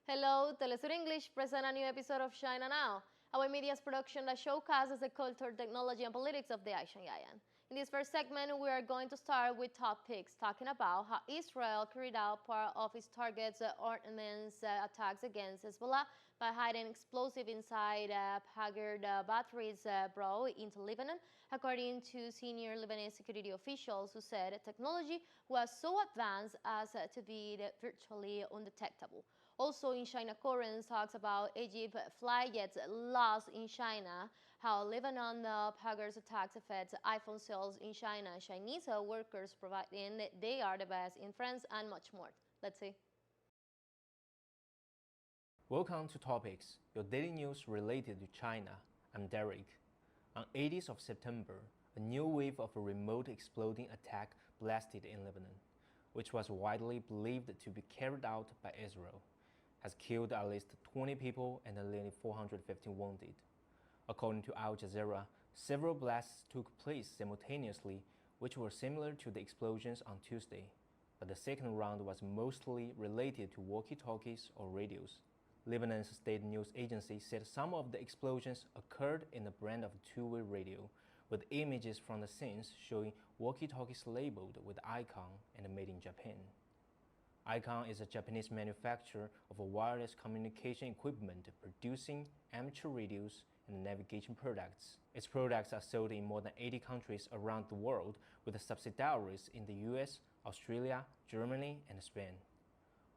Hello, Telesur English present a new episode of China Now, our media's production that showcases the culture, technology, and politics of the Asian giant. In this first segment, we are going to start with top picks, talking about how Israel carried out part of its targets ordnance attacks against Hezbollah by hiding explosive inside Haggard batteries brought into Lebanon, according to senior Lebanese security officials who said technology was so advanced as to be virtually undetectable. Also in China Currents talks about Egypt fly jets lost in China, how Lebanon Haggard's attacks affect iPhone sales in China, Chinese workers providing they are the best in France, and much more. Let's see. Welcome to Topics, your daily news related to China. I'm Derek. On 18th of September, a new wave of a remote exploding attack blasted in Lebanon, which was widely believed to be carried out by Israel, has killed at least 20 people and nearly 450 wounded. According to Al Jazeera, several blasts took place simultaneously, which were similar to the explosions on Tuesday, but the second round was mostly related to walkie-talkies or radios. Lebanon's state news agency said some of the explosions occurred in a brand of two-way radio, with images from the scenes showing walkie-talkies labeled with Icon and made in Japan. Icon is a Japanese manufacturer of wireless communication equipment producing amateur radios and navigation products. Its products are sold in more than 80 countries around the world, with subsidiaries in the US, Australia, Germany, and Spain.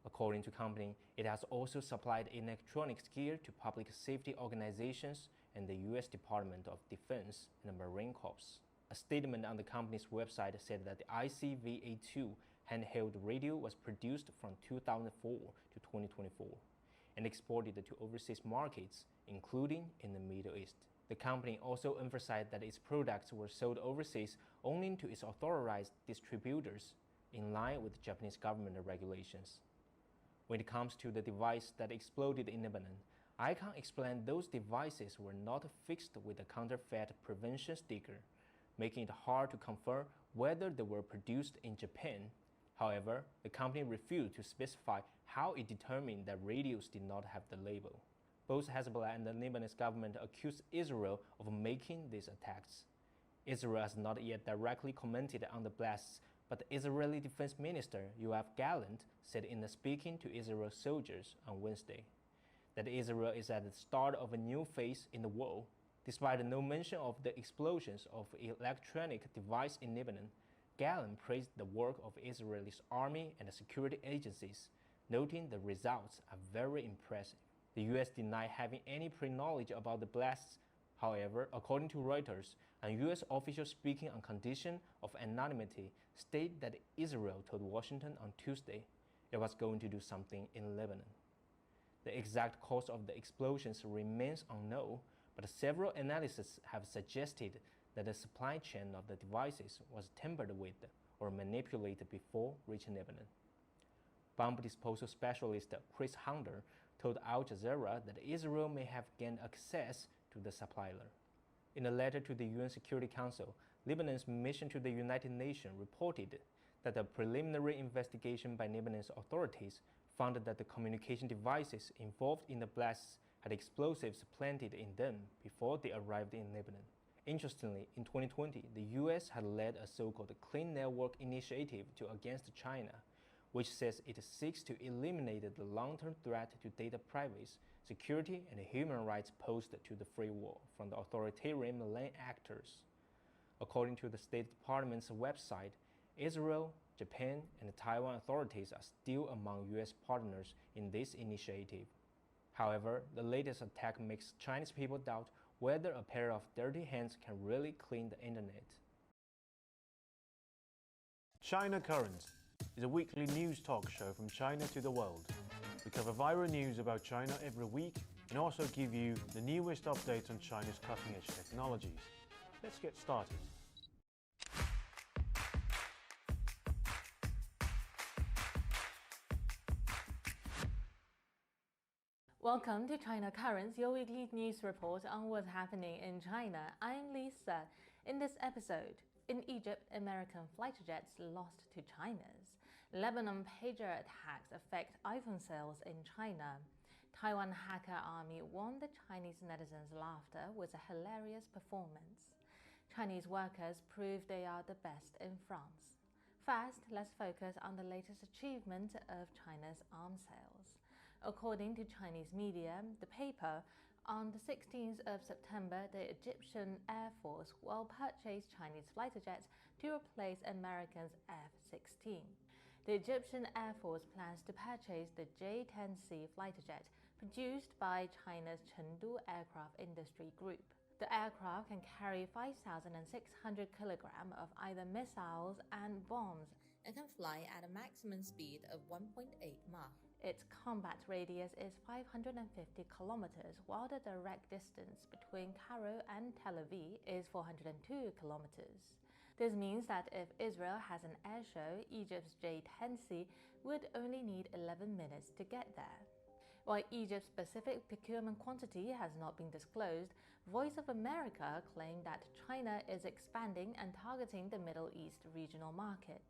According to the company, it has also supplied electronics gear to public safety organizations and the US Department of Defense and the Marine Corps. A statement on the company's website said that the ICVA-2 handheld radio was produced from 2004 to 2024 and exported to overseas markets, including in the Middle East. The company also emphasized that its products were sold overseas only to its authorized distributors, in line with Japanese government regulations. When it comes to the device that exploded in Lebanon, Icon explained those devices were not fixed with a counterfeit prevention sticker, making it hard to confirm whether they were produced in Japan. However, the company refused to specify how it determined that radios did not have the label. Both Hezbollah and the Lebanese government accused Israel of making these attacks. Israel has not yet directly commented on the blasts, but the Israeli Defense Minister Yoav Gallant said in a speaking to Israel soldiers on Wednesday that Israel is at the start of a new phase in the war. Despite no mention of the explosions of electronic devices in Lebanon, Gallant praised the work of Israel's army and security agencies, noting the results are very impressive. The U.S. denied having any pre-knowledge about the blasts. However, according to Reuters, a U.S. official speaking on condition of anonymity stated that Israel told Washington on Tuesday it was going to do something in Lebanon. The exact cause of the explosions remains unknown, but several analysts have suggested that the supply chain of the devices was tampered with or manipulated before reaching Lebanon. Bomb disposal specialist Chris Hunter told Al Jazeera that Israel may have gained access to the supplier. In a letter to the UN Security Council, Lebanon's mission to the United Nations reported that a preliminary investigation by Lebanese authorities found that the communication devices involved in the blasts had explosives planted in them before they arrived in Lebanon. Interestingly, in 2020, the US had led a so-called Clean Network initiative against China, which says it seeks to eliminate the long-term threat to data privacy, security, and human rights posed to the free world from the authoritarian land actors. According to the State Department's website, Israel, Japan, and the Taiwan authorities are still among US partners in this initiative. However, the latest attack makes Chinese people doubt whether a pair of dirty hands can really clean the internet. China Current is a weekly news talk show from China to the world. We cover viral news about China every week and also give you the newest updates on China's cutting-edge technologies. Let's get started. Welcome to China Currents, your weekly news report on what's happening in China. I'm Lisa. In this episode, in Egypt, American fighter jets lost to China's. Lebanon pager attacks affect iPhone sales in China. Taiwan hacker army won the Chinese netizens' laughter with a hilarious performance. Chinese workers prove they are the best in France. First, let's focus on the latest achievement of China's arms sales. According to Chinese media, the paper, on the 16th of September, the Egyptian Air Force will purchase Chinese fighter jets to replace Americans' F-16. The Egyptian Air Force plans to purchase the J-10C fighter jet produced by China's Chengdu Aircraft Industry Group. The aircraft can carry 5,600 kilograms of either missiles and bombs and can fly at a maximum speed of 1.8 Mach. Its combat radius is 550 kilometers, while the direct distance between Cairo and Tel Aviv is 402 kilometers. This means that if Israel has an air show, Egypt's J-10C would only need 11 minutes to get there. While Egypt's specific procurement quantity has not been disclosed, Voice of America claimed that China is expanding and targeting the Middle East regional market.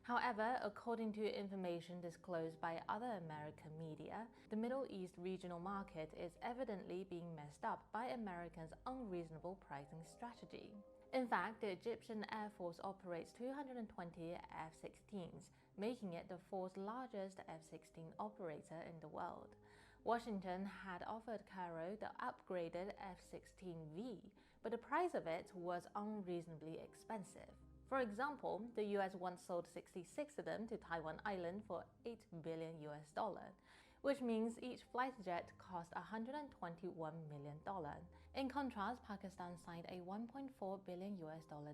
However, according to information disclosed by other American media, the Middle East regional market is evidently being messed up by Americans' unreasonable pricing strategy. In fact, the Egyptian Air Force operates 220 F-16s, making it the fourth largest F-16 operator in the world. Washington had offered Cairo the upgraded F-16V, but the price of it was unreasonably expensive. For example, the US once sold 66 of them to Taiwan Island for $8 billion, which means each fighter jet cost $121 million. In contrast, Pakistan signed a $1.4 billion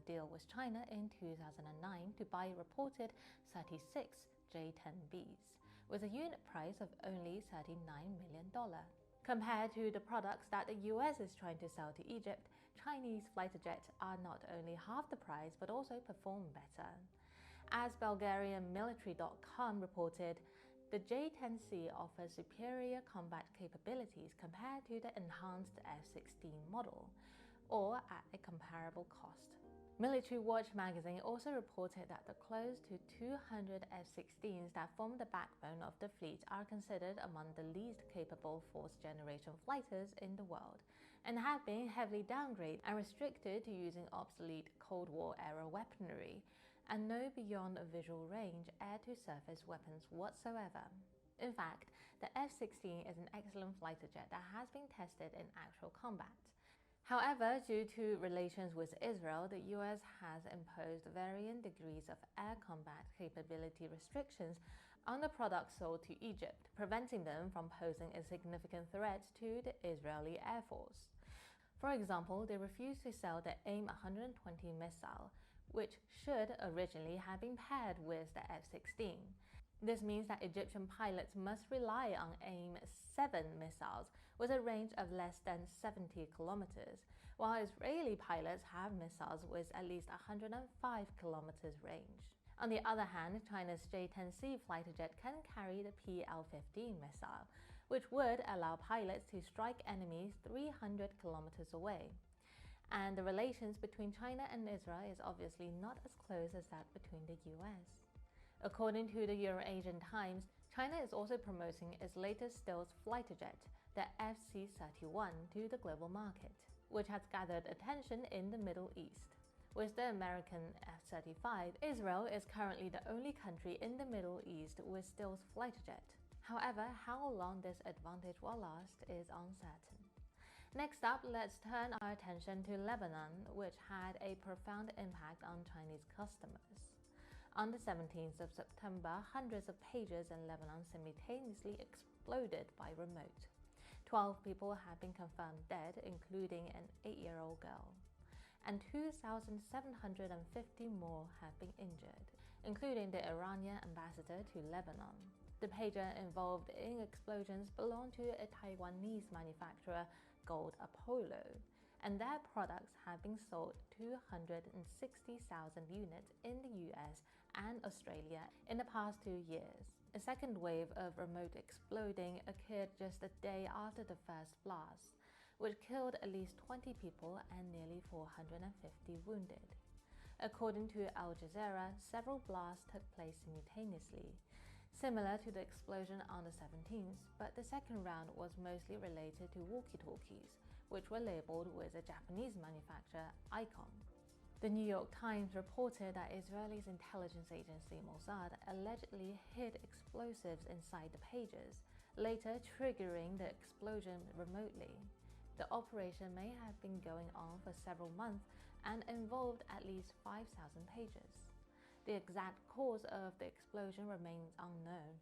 deal with China in 2009 to buy reported 36 J-10Bs, with a unit price of only $39 million. Compared to the products that the US is trying to sell to Egypt, Chinese fighter jets are not only half the price but also perform better. As BulgarianMilitary.com reported, the J-10C offers superior combat capabilities compared to the enhanced F-16 model, or at a comparable cost. Military Watch magazine also reported that the close to 200 F-16s that form the backbone of the fleet are considered among the least capable fourth-generation fighters in the world, and have been heavily downgraded and restricted to using obsolete Cold War-era weaponry, and no beyond visual range air-to-surface weapons whatsoever. In fact, the F-16 is an excellent fighter jet that has been tested in actual combat. However, due to relations with Israel, the US has imposed varying degrees of air combat capability restrictions on the products sold to Egypt, preventing them from posing a significant threat to the Israeli Air Force. For example, they refused to sell the AIM-120 missile, which should originally have been paired with the F-16. This means that Egyptian pilots must rely on AIM-7 missiles with a range of less than 70 kilometers, while Israeli pilots have missiles with at least 105 kilometers range. On the other hand, China's J-10C fighter jet can carry the PL-15 missile, which would allow pilots to strike enemies 300 kilometers away. And the relations between China and Israel is obviously not as close as that between the US. According to the Eurasian Times, China is also promoting its latest stealth fighter jet, the FC-31, to the global market, which has gathered attention in the Middle East. With the American F-35, Israel is currently the only country in the Middle East with stealth fighter jet. However, how long this advantage will last is uncertain. Next up, let's turn our attention to Lebanon, which had a profound impact on Chinese customers. On the 17th of September, hundreds of pages in Lebanon simultaneously exploded by remote. 12 people have been confirmed dead, including an 8-year-old girl, and 2,750 more have been injured, including the Iranian ambassador to Lebanon. The pager involved in explosions belonged to a Taiwanese manufacturer, Gold Apollo, and their products have been sold 260,000 units in the US and Australia in the past 2 years. A second wave of remote exploding occurred just a day after the first blast, which killed at least 20 people and nearly 450 wounded. According to Al Jazeera, several blasts took place simultaneously. similar to the explosion on the 17th, but the second round was mostly related to walkie-talkies, which were labeled with a Japanese manufacturer, Icon. The New York Times reported that Israel's intelligence agency Mossad allegedly hid explosives inside the pages, later triggering the explosion remotely. The operation may have been going on for several months and involved at least 5,000 pages. The exact cause of the explosion remains unknown,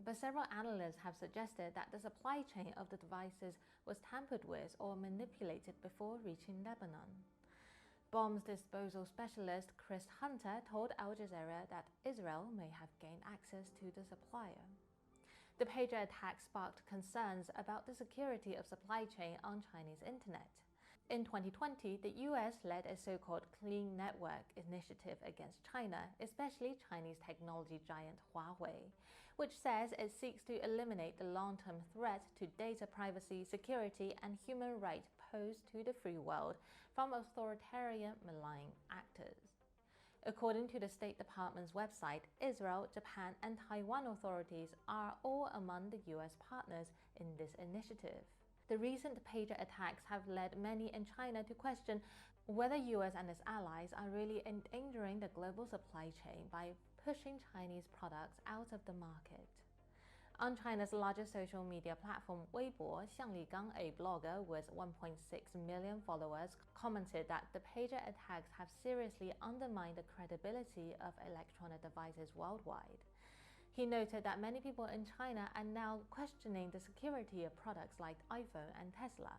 but several analysts have suggested that the supply chain of the devices was tampered with or manipulated before reaching Lebanon. Bombs disposal specialist Chris Hunter told Al Jazeera that Israel may have gained access to the supplier. The pager attack sparked concerns about the security of supply chain on Chinese internet. In 2020, the US led a so-called Clean Network initiative against China, especially Chinese technology giant Huawei, which says it seeks to eliminate the long-term threat to data privacy, security, and human rights posed to the free world from authoritarian malign actors. According to the State Department's website, Israel, Japan, and Taiwan authorities are all among the US partners in this initiative. The recent pager attacks have led many in China to question whether US and its allies are really endangering the global supply chain by pushing Chinese products out of the market. On China's largest social media platform, Weibo, Xiang Ligang, a blogger with 1.6 million followers, commented that the pager attacks have seriously undermined the credibility of electronic devices worldwide. He noted that many people in China are now questioning the security of products like iPhone and Tesla.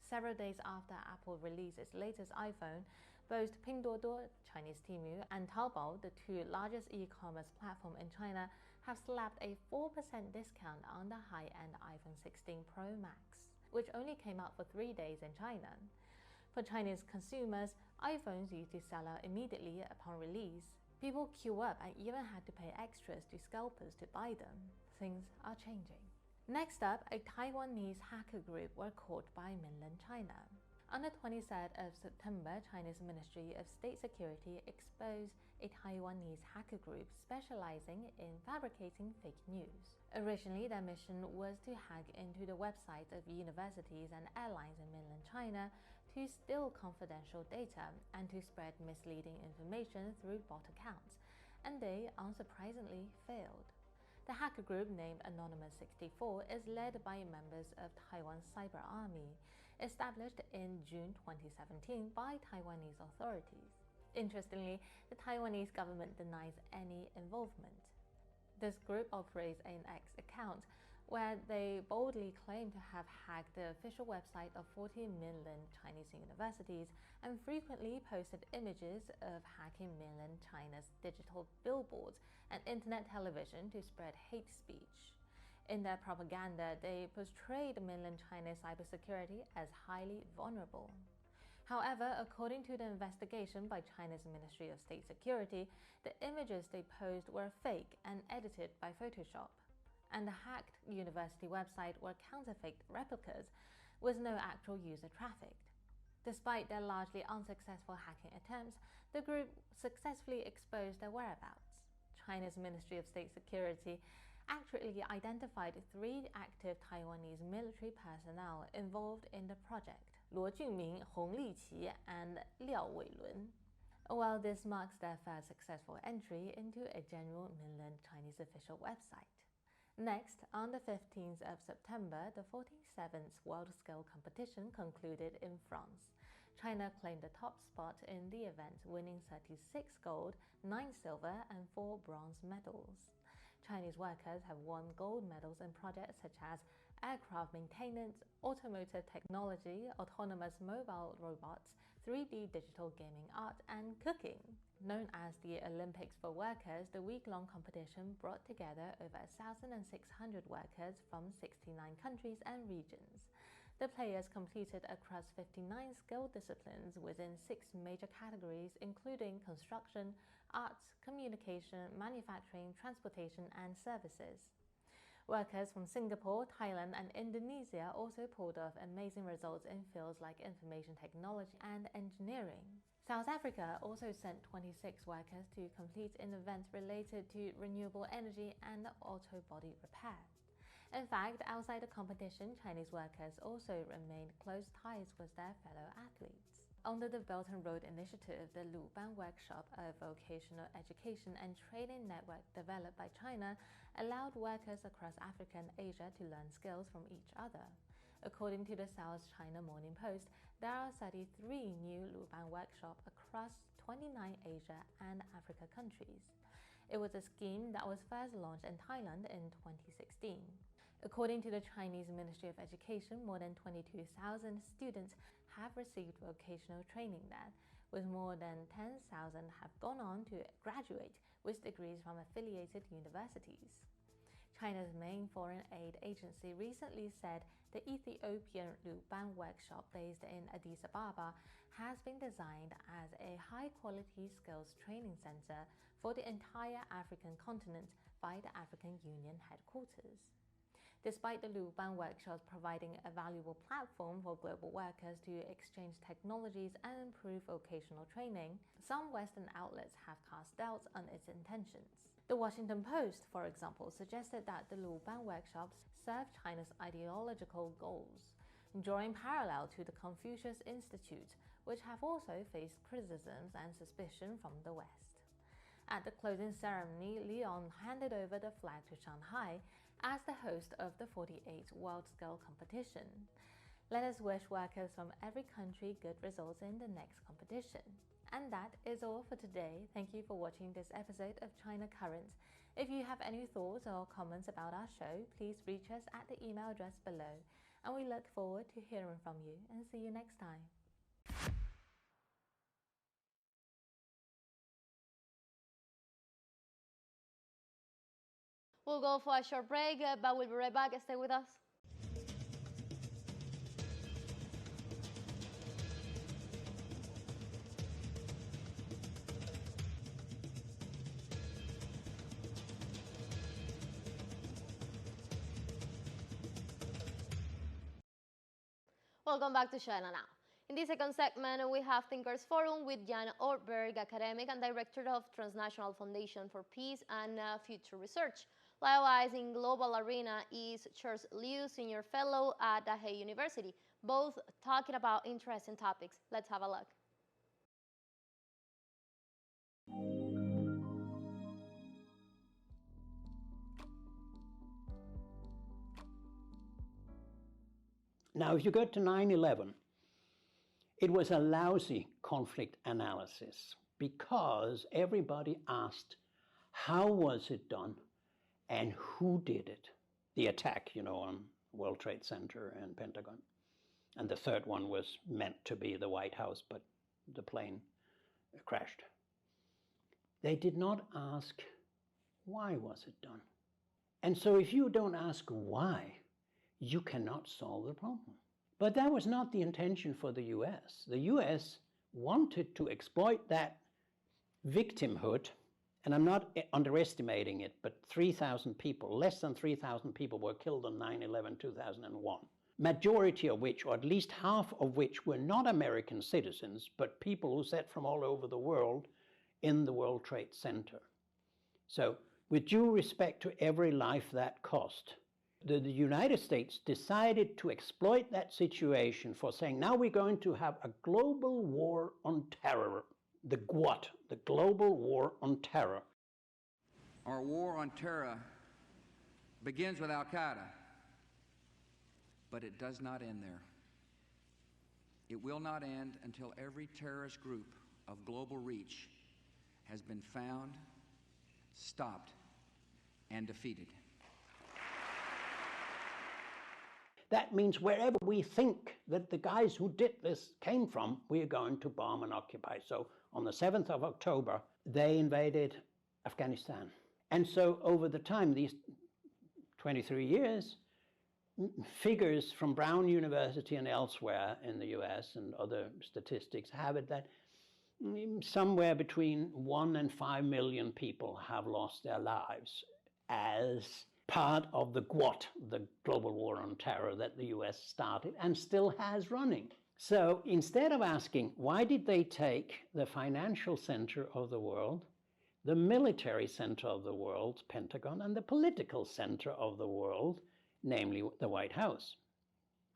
Several days after Apple released its latest iPhone, both Pinduoduo, Chinese Temu, and Taobao, the two largest e-commerce platforms in China, have slapped a 4% discount on the high-end iPhone 16 Pro Max, which only came out for 3 days in China. For Chinese consumers, iPhones used to sell out immediately upon release. People queue up and even had to pay extras to scalpers to buy them. Things are changing. Next up, a Taiwanese hacker group were caught by mainland China. On the 23rd of September, China's Ministry of State Security exposed a Taiwanese hacker group specializing in fabricating fake news. Originally, their mission was to hack into the websites of universities and airlines in mainland China to steal confidential data and to spread misleading information through bot accounts, and they unsurprisingly failed. The hacker group, named Anonymous 64, is led by members of Taiwan's Cyber Army, established in June 2017 by Taiwanese authorities. Interestingly, the Taiwanese government denies any involvement. This group operates an X account where they boldly claim to have hacked the official website of 40 mainland Chinese universities and frequently posted images of hacking mainland China's digital billboards and internet television to spread hate speech. In their propaganda, they portrayed mainland China's cybersecurity as highly vulnerable. However, according to the investigation by China's Ministry of State Security, the images they posed were fake and edited by Photoshop, and the hacked university website were counterfeit replicas with no actual user traffic. Despite their largely unsuccessful hacking attempts, the group successfully exposed their whereabouts. China's Ministry of State Security accurately identified 3 active Taiwanese military personnel involved in the project: Luo Junming, Hong Liqi, and Liao Weilun. While this marks their first successful entry into a general mainland Chinese official website. Next, on the 15th of September, the 47th World-Scale competition concluded in France. China claimed the top spot in the event, winning 36 gold, 9 silver, and 4 bronze medals. Chinese workers have won gold medals in projects such as aircraft maintenance, automotive technology, autonomous mobile robots, 3D digital gaming art, and cooking. Known as the Olympics for Workers, the week-long competition brought together over 1,600 workers from 69 countries and regions. The players competed across 59 skill disciplines within 6 major categories, including construction, arts, communication, manufacturing, transportation, and services. Workers from Singapore, Thailand, and Indonesia also pulled off amazing results in fields like information technology and engineering. South Africa also sent 26 workers to complete an event related to renewable energy and auto body repair. In fact, outside the competition, Chinese workers also remained close ties with their fellow athletes. Under the Belt and Road Initiative, the Luban Workshop, a vocational education and training network developed by China, allowed workers across Africa and Asia to learn skills from each other. According to the South China Morning Post, there are 33 new Luban workshops across 29 Asia and Africa countries. It was a scheme that was first launched in Thailand in 2016. According to the Chinese Ministry of Education, more than 22,000 students have received vocational training there, with more than 10,000 have gone on to graduate with degrees from affiliated universities. China's main foreign aid agency recently said the Ethiopian Luban workshop based in Addis Ababa has been designed as a high-quality skills training center for the entire African continent by the African Union headquarters. Despite the Luban workshops providing a valuable platform for global workers to exchange technologies and improve vocational training, some Western outlets have cast doubts on its intentions. The Washington Post, for example, suggested that the Luban workshops serve China's ideological goals, drawing parallel to the Confucius Institute, which have also faced criticisms and suspicion from the West. At the closing ceremony, Lyon handed over the flag to Shanghai as the host of the 48th World Scale Competition. Let us wish workers from every country good results in the next competition. And that is all for today. Thank you for watching this episode of China Currents. If you have any thoughts or comments about our show, please reach us at the email address below. And we look forward to hearing from you and see you next time. We'll go for a short break, but we'll be right back. Stay with us. Welcome back to China Now. In this second segment, we have Thinkers Forum with Jan Ortberg, academic and director of Transnational Foundation for Peace and Future Research. Likewise, in global arena is Charles Liu, senior fellow at Dahej University, both talking about interesting topics. Let's have a look. Now, if you go to 9/11, it was a lousy conflict analysis because everybody asked, how was it done and who did it? The attack, on World Trade Center and Pentagon. And the third one was meant to be the White House, but the plane crashed. They did not ask, why was it done? And so if you don't ask why, you cannot solve the problem. But that was not the intention for the US. The US wanted to exploit that victimhood, and I'm not underestimating it, but 3,000 people, less than 3,000 people were killed on 9/11/2001. Majority of which, or at least half of which, were not American citizens, but people who sat from all over the world in the World Trade Center. So, with due respect to every life that cost, the United States decided to exploit that situation for saying, now we're going to have a global war on terror, the GWOT, the Global War on Terror. Our war on terror begins with Al-Qaeda, but it does not end there. It will not end until every terrorist group of global reach has been found, stopped, and defeated. That means wherever we think that the guys who did this came from, we are going to bomb and occupy. So on the 7th of October, they invaded Afghanistan. And so over the time, these 23 years, figures from Brown University and elsewhere in the US and other statistics have it that somewhere between 1 and 5 million people have lost their lives as part of the GWOT, the Global War on Terror, that the US started and still has running. So instead of asking, why did they take the financial center of the world, the military center of the world, Pentagon, and the political center of the world, namely the White House,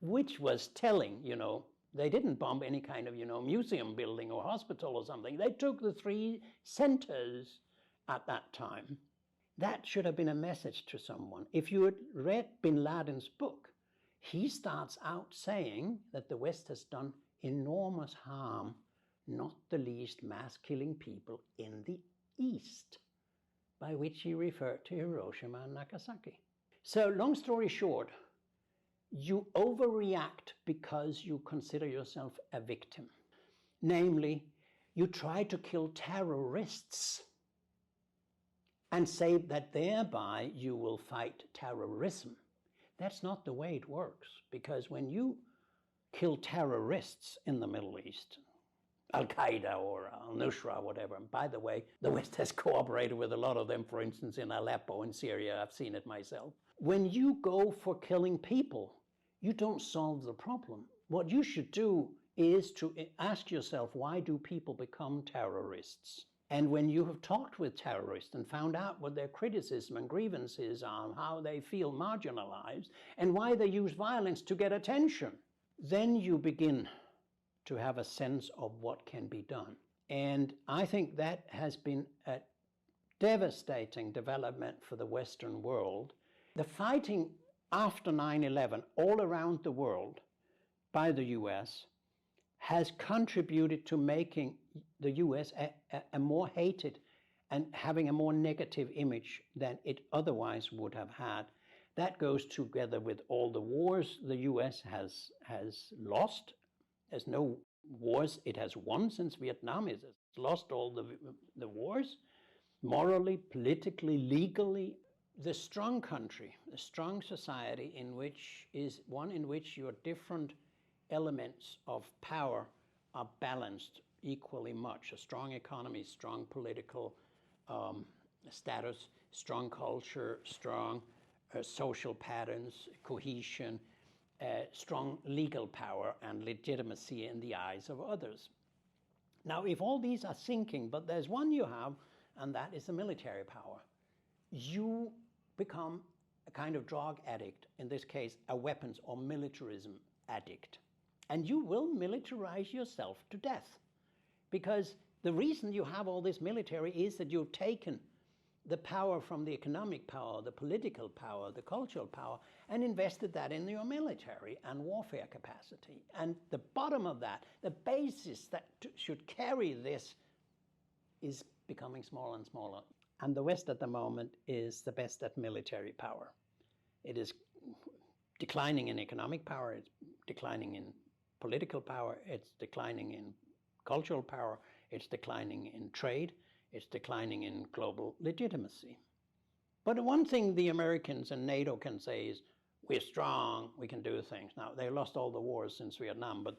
which was telling, they didn't bomb any kind of, museum building or hospital or something. They took the three centers at that time. That should have been a message to someone. If you had read bin Laden's book, he starts out saying that the West has done enormous harm, not the least mass killing people in the East, by which he referred to Hiroshima and Nagasaki. So long story short, you overreact because you consider yourself a victim. Namely, you try to kill terrorists and say that thereby you will fight terrorism. That's not the way it works, because when you kill terrorists in the Middle East, Al-Qaeda or al-Nusra, whatever, and by the way, the West has cooperated with a lot of them, for instance, in Aleppo in Syria. I've seen it myself. When you go for killing people, you don't solve the problem. What you should do is to ask yourself, why do people become terrorists? And when you have talked with terrorists and found out what their criticism and grievances are, how they feel marginalized, and why they use violence to get attention, then you begin to have a sense of what can be done. And I think that has been a devastating development for the Western world. The fighting after 9/11 all around the world by the US has contributed to making the US a more hated and having a more negative image than it otherwise would have had. That goes together with all the wars the US has lost. There's no wars it has won since Vietnam. It has lost all the wars, morally, politically, legally. The strong country, the strong society in which is one in which your different elements of power are balanced equally much. A strong economy, strong political status, strong culture, strong social patterns, cohesion, strong legal power and legitimacy in the eyes of others. Now, if all these are sinking, but there's one you have, and that is the military power, you become a kind of drug addict, in this case, a weapons or militarism addict. And you will militarize yourself to death. Because the reason you have all this military is that you've taken the power from the economic power, the political power, the cultural power, and invested that in your military and warfare capacity. And the bottom of that, the basis that should carry this, is becoming smaller and smaller. And the West at the moment is the best at military power. It is declining in economic power, it's declining in political power, it's declining in cultural power, it's declining in trade, it's declining in global legitimacy. But one thing the Americans and NATO can say is, we're strong, we can do things. Now, they lost all the wars since Vietnam, but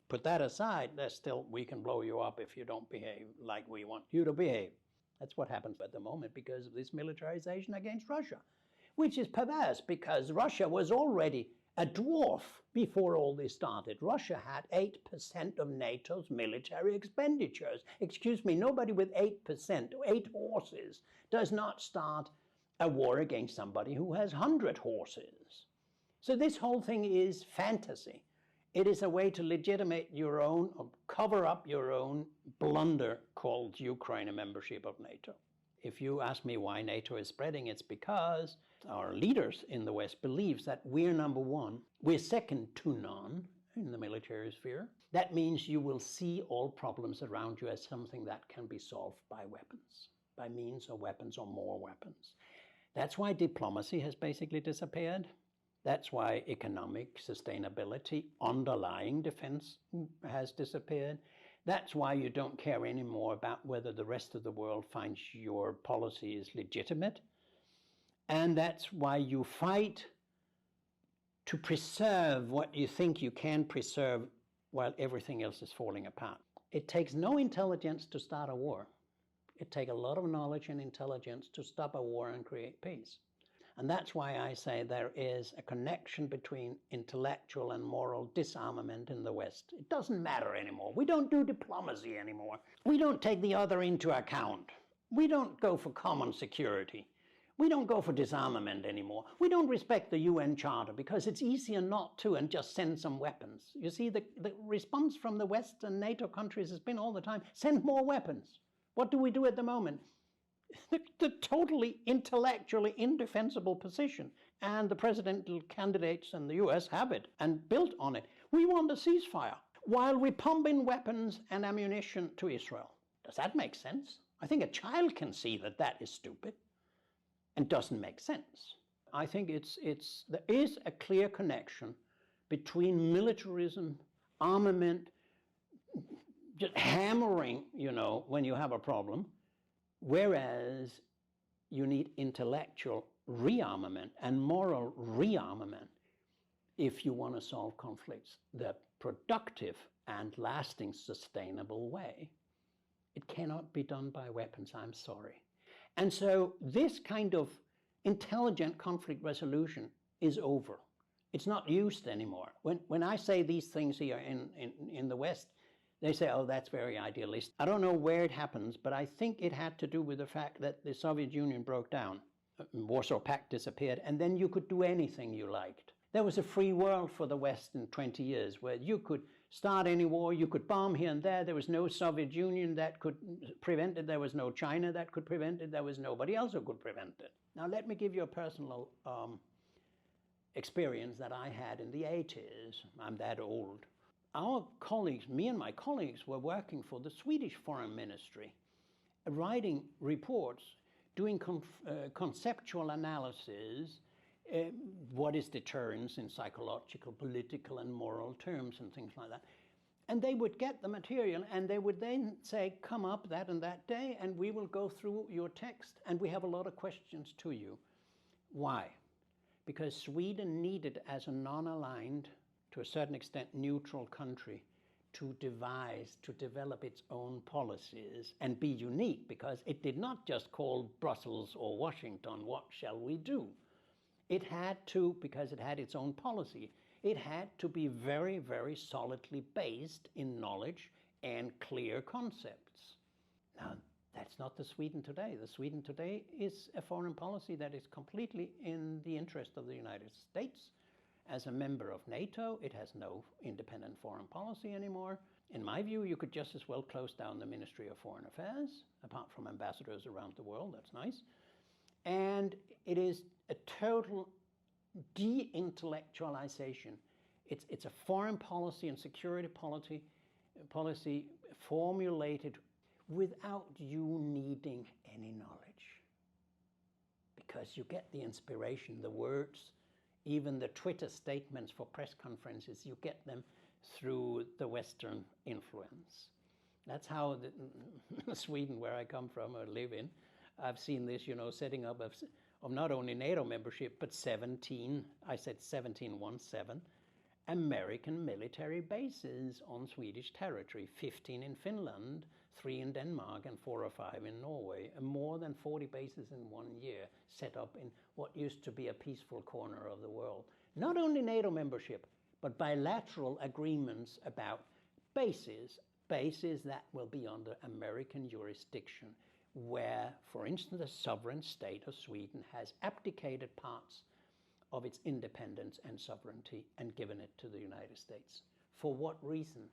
put that aside, there's still, we can blow you up if you don't behave like we want you to behave. That's what happens at the moment because of this militarization against Russia, which is perverse because Russia was already a dwarf before all this started. Russia had 8% of NATO's military expenditures. Excuse me, nobody with 8%, 8 horses, does not start a war against somebody who has 100 horses. So this whole thing is fantasy. It is a way to legitimate your own, or cover up your own blunder called Ukraine membership of NATO. If you ask me why NATO is spreading, it's because our leaders in the West believes that we're number one, we're second to none in the military sphere. That means you will see all problems around you as something that can be solved by weapons, by means of weapons or more weapons. That's why diplomacy has basically disappeared. That's why economic sustainability, underlying defense has disappeared. That's why you don't care anymore about whether the rest of the world finds your policy is legitimate. And that's why you fight to preserve what you think you can preserve while everything else is falling apart. It takes no intelligence to start a war. It takes a lot of knowledge and intelligence to stop a war and create peace. And that's why I say there is a connection between intellectual and moral disarmament in the West. It doesn't matter anymore. We don't do diplomacy anymore. We don't take the other into account. We don't go for common security. We don't go for disarmament anymore. We don't respect the UN Charter because it's easier not to and just send some weapons. You see, the response from the West and NATO countries has been all the time, send more weapons. What do we do at the moment? The totally intellectually indefensible position. And the presidential candidates in the US have it and built on it. We want a ceasefire while we pump in weapons and ammunition to Israel. Does that make sense? I think a child can see that that is stupid and doesn't make sense. I think there is a clear connection between militarism, armament, just hammering, when you have a problem, whereas you need intellectual rearmament and moral rearmament if you want to solve conflicts the productive and lasting, sustainable way. It cannot be done by weapons, I'm sorry. And so this kind of intelligent conflict resolution is over. It's not used anymore. When I say these things here in the West, they say, oh, that's very idealist. I don't know where it happens, but I think it had to do with the fact that the Soviet Union broke down. Warsaw Pact disappeared, and then you could do anything you liked. There was a free world for the West in 20 years where you could start any war, you could bomb here and there. There was no Soviet Union that could prevent it. There was no China that could prevent it. There was nobody else who could prevent it. Now, let me give you a personal experience that I had in the 80s. I'm that old. Our colleagues, me and my colleagues, were working for the Swedish Foreign Ministry, writing reports, doing conceptual analysis. What is deterrence in psychological, political, and moral terms and things like that. And they would get the material and they would then say, come up that and that day and we will go through your text and we have a lot of questions to you. Why? Because Sweden needed, as a non-aligned, to a certain extent neutral country, to develop its own policies and be unique, because it did not just call Brussels or Washington, what shall we do? It had to, because it had its own policy, it had to be very, very solidly based in knowledge and clear concepts. Now, that's not the Sweden today. The Sweden today is a foreign policy that is completely in the interest of the United States. As a member of NATO, it has no independent foreign policy anymore. In my view, you could just as well close down the Ministry of Foreign Affairs, apart from ambassadors around the world, that's nice. And it is a total de-intellectualization. It's a foreign policy and security policy formulated without you needing any knowledge. Because you get the inspiration, the words, even the Twitter statements for press conferences, you get them through the Western influence. That's how Sweden, where I come from or live in, I've seen this, setting up of not only NATO membership, but 17 American military bases on Swedish territory, 15 in Finland, 3 in Denmark, and 4 or 5 in Norway, and more than 40 bases in 1 year set up in what used to be a peaceful corner of the world. Not only NATO membership, but bilateral agreements about bases that will be under American jurisdiction, where, for instance, the sovereign state of Sweden has abdicated parts of its independence and sovereignty and given it to the United States. For what reason?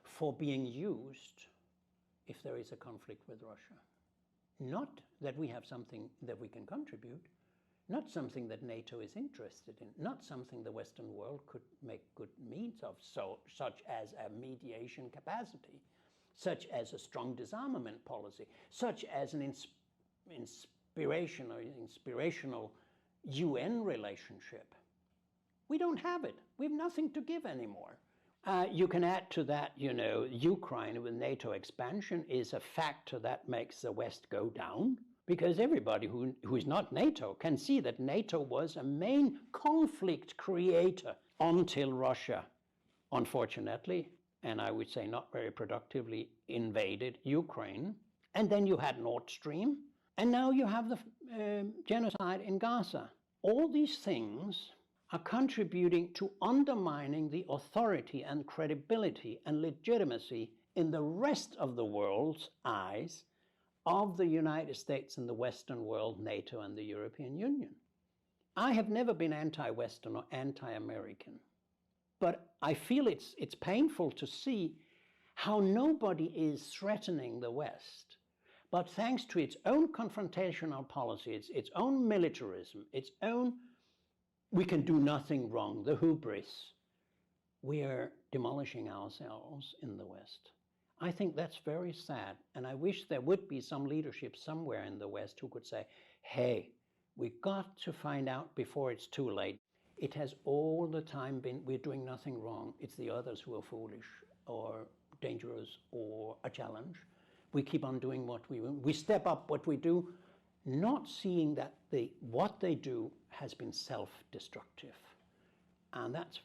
For being used if there is a conflict with Russia. Not that we have something that we can contribute, not something that NATO is interested in, not something the Western world could make good means of, such as a mediation capacity, such as a strong disarmament policy, such as an inspirational UN relationship. We don't have it. We have nothing to give anymore. You can add to that, Ukraine with NATO expansion is a factor that makes the West go down, because everybody who is not NATO can see that NATO was a main conflict creator until Russia, unfortunately, and I would say not very productively, invaded Ukraine. And then you had Nord Stream, And now you have the genocide in Gaza. All these things are contributing to undermining the authority and credibility and legitimacy in the rest of the world's eyes of the United States and the Western world, NATO and the European Union. I have never been anti-Western or anti-American, but I feel it's painful to see how nobody is threatening the West, but thanks to its own confrontational policy, its own militarism, its own we can do nothing wrong, the hubris, we are demolishing ourselves in the West. I think that's very sad, and I wish there would be some leadership somewhere in the West who could say, hey, we've got to find out before it's too late. It has all the time been, we're doing nothing wrong. It's the others who are foolish or dangerous or a challenge. We keep on doing what we want. We step up what we do, not seeing that what they do has been self-destructive. And that's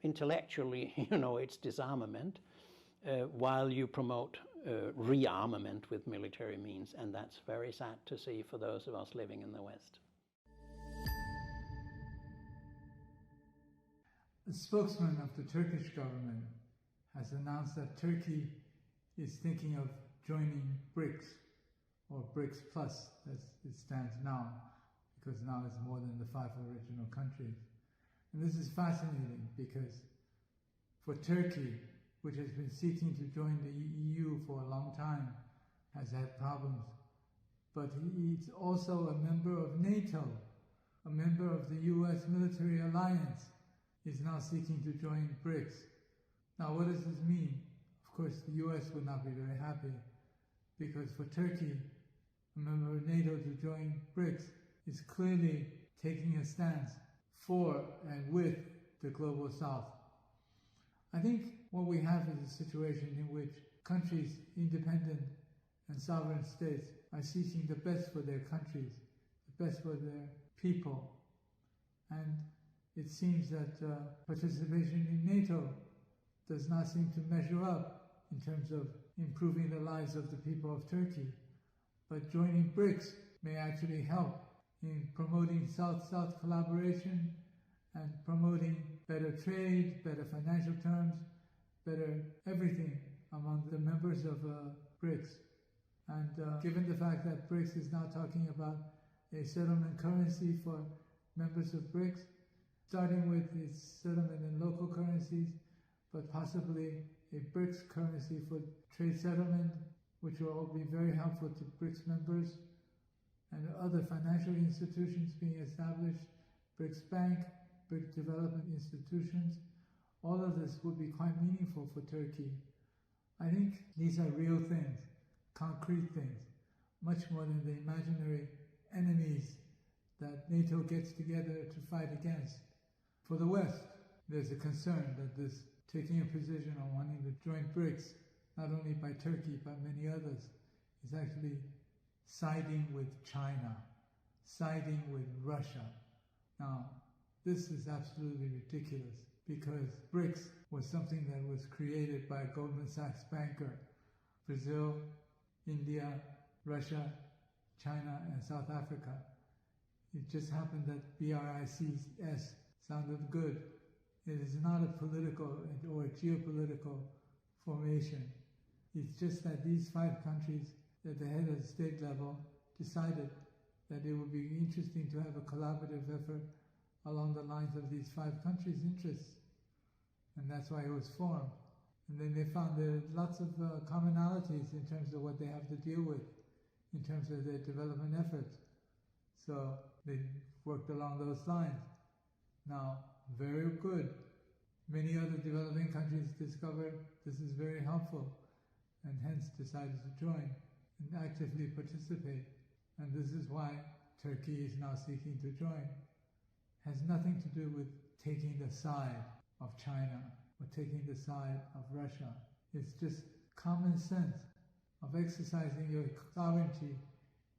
intellectually, it's disarmament, while you promote rearmament with military means. And that's very sad to see for those of us living in the West. A spokesman of the Turkish government has announced that Turkey is thinking of joining BRICS, or BRICS Plus as it stands now, because now it's more than the 5 original countries. And this is fascinating because for Turkey, which has been seeking to join the EU for a long time, has had problems. But he's also a member of NATO, a member of the US military alliance, is now seeking to join BRICS. Now, what does this mean? Of course, the US would not be very happy, because for Turkey, a member of NATO to join BRICS is clearly taking a stance for and with the global south. I think what we have is a situation in which countries, independent and sovereign states, are seeking the best for their countries, the best for their people. And it seems that participation in NATO does not seem to measure up in terms of improving the lives of the people of Turkey. But joining BRICS may actually help in promoting South-South collaboration and promoting better trade, better financial terms, better everything among the members of BRICS. And given the fact that BRICS is now talking about a settlement currency for members of BRICS, starting with its settlement in local currencies, but possibly a BRICS currency for trade settlement, which will all be very helpful to BRICS members, and other financial institutions being established, BRICS Bank, BRICS development institutions. All of this would be quite meaningful for Turkey. I think these are real things, concrete things, much more than the imaginary enemies that NATO gets together to fight against. For the West, there's a concern that this taking a position on wanting to join BRICS, not only by Turkey but many others, is actually siding with China, siding with Russia. Now, this is absolutely ridiculous, because BRICS was something that was created by a Goldman Sachs banker. Brazil, India, Russia, China, and South Africa. It just happened that BRICS sounded good. It is not a political or a geopolitical formation. It's just that these 5 countries at the head of the state level decided that it would be interesting to have a collaborative effort along the lines of these 5 countries' interests. And that's why it was formed. And then they found there are lots of commonalities in terms of what they have to deal with, in terms of their development efforts. So they worked along those lines. Now, very good. Many other developing countries discovered this is very helpful, and hence decided to join and actively participate. And this is why Turkey is now seeking to join. It has nothing to do with taking the side of China or taking the side of Russia. It's just common sense of exercising your sovereignty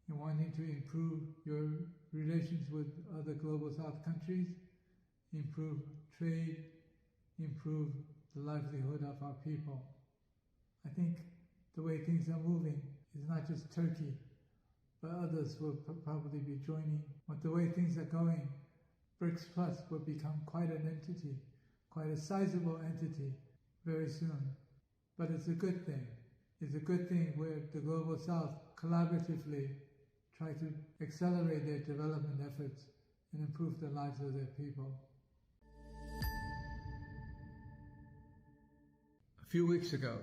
in wanting to improve your relations with other global south countries, improve trade, improve the livelihood of our people. I think the way things are moving is not just Turkey, but others will probably be joining. But the way things are going, BRICS Plus will become quite an entity, quite a sizable entity very soon. But it's a good thing. It's a good thing where the Global South collaboratively try to accelerate their development efforts and improve the lives of their people. A few weeks ago,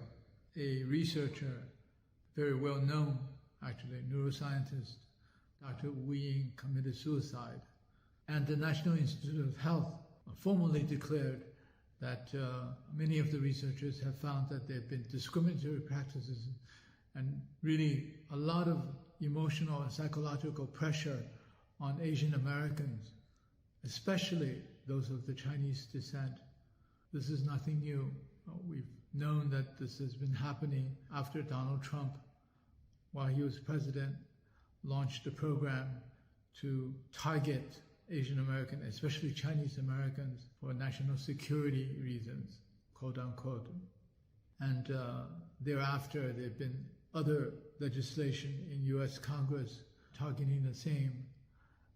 a researcher, very well known, actually, neuroscientist, Dr. Wu Ying, committed suicide. And the National Institute of Health formally declared that many of the researchers have found that there have been discriminatory practices and really a lot of emotional and psychological pressure on Asian Americans, especially those of the Chinese descent. This is nothing new. We've known that this has been happening after Donald Trump, while he was president, launched a program to target Asian American, especially Chinese Americans, for national security reasons, quote unquote. And thereafter, there have been other legislation in US Congress targeting the same,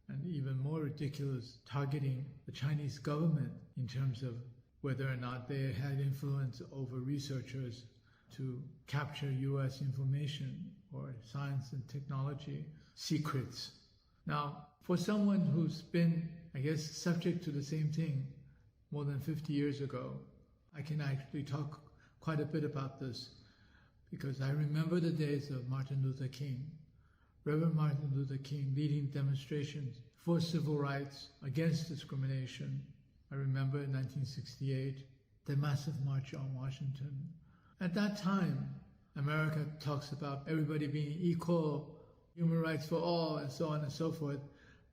and even more ridiculous, targeting the Chinese government in terms of whether or not they had influence over researchers to capture US information or science and technology secrets. Now, for someone who's been, I guess, subject to the same thing more than 50 years ago, I can actually talk quite a bit about this because I remember the days of Martin Luther King, Reverend Martin Luther King leading demonstrations for civil rights against discrimination. I remember in 1968, the massive march on Washington. At that time, America talks about everybody being equal, human rights for all, and so on and so forth.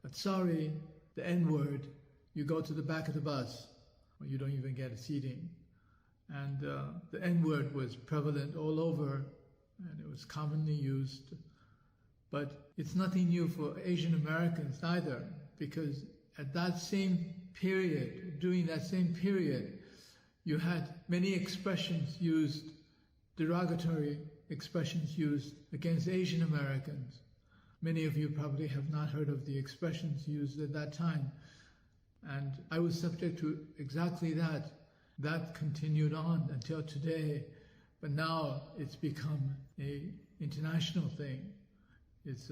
But sorry, the N-word, you go to the back of the bus, or you don't even get a seating. And the N-word was prevalent all over, and it was commonly used. But it's nothing new for Asian Americans either, because at that same period, during that same period, you had many expressions used, derogatory expressions used against Asian Americans. Many of you probably have not heard of the expressions used at that time. And I was subject to exactly that. That continued on until today. But now it's become an international thing. It's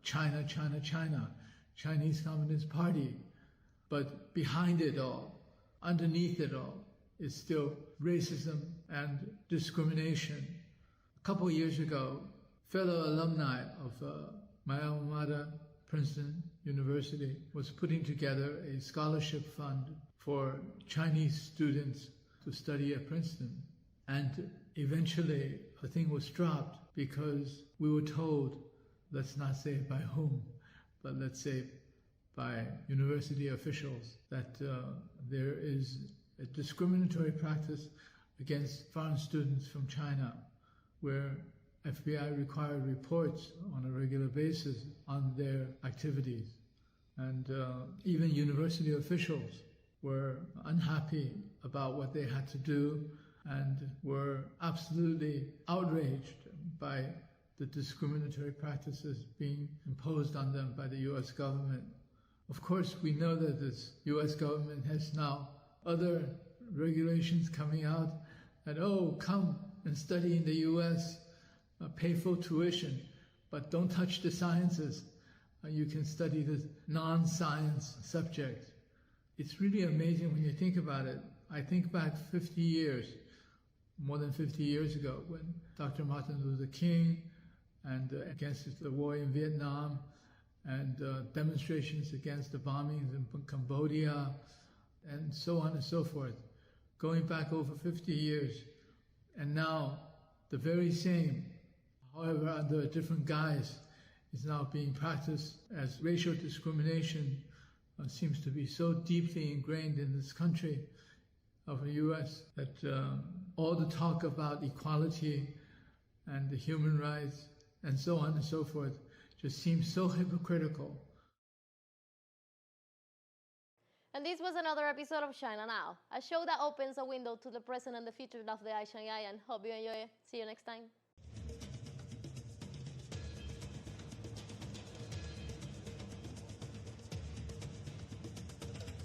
China, China, China, Chinese Communist Party. But behind it all, underneath it all, is still racism and discrimination. A couple of years ago, fellow alumni of my alma mater, Princeton University, was putting together a scholarship fund for Chinese students to study at Princeton. And eventually, the thing was dropped because we were told, let's not say by whom, but let's say by university officials, that there is a discriminatory practice against foreign students from China, where FBI required reports on a regular basis on their activities. And even university officials were unhappy about what they had to do and were absolutely outraged by the discriminatory practices being imposed on them by the US government. Of course, we know that this US government has now other regulations coming out that, oh, come and study in the US, pay full tuition, but don't touch the sciences. You can study the non-science subject. It's really amazing when you think about it. I think back 50 years, more than 50 years ago, when Dr. Martin Luther King and against the war in Vietnam and demonstrations against the bombings in Cambodia and so on and so forth, going back over 50 years. And now the very same, however under a different guise, is now being practiced as racial discrimination seems to be so deeply ingrained in this country of the US that all the talk about equality and the human rights and so on and so forth just seems so hypocritical. And this was another episode of China Now, a show that opens a window to the present and the future of the Asian Island. Hope you enjoy it. See you next time.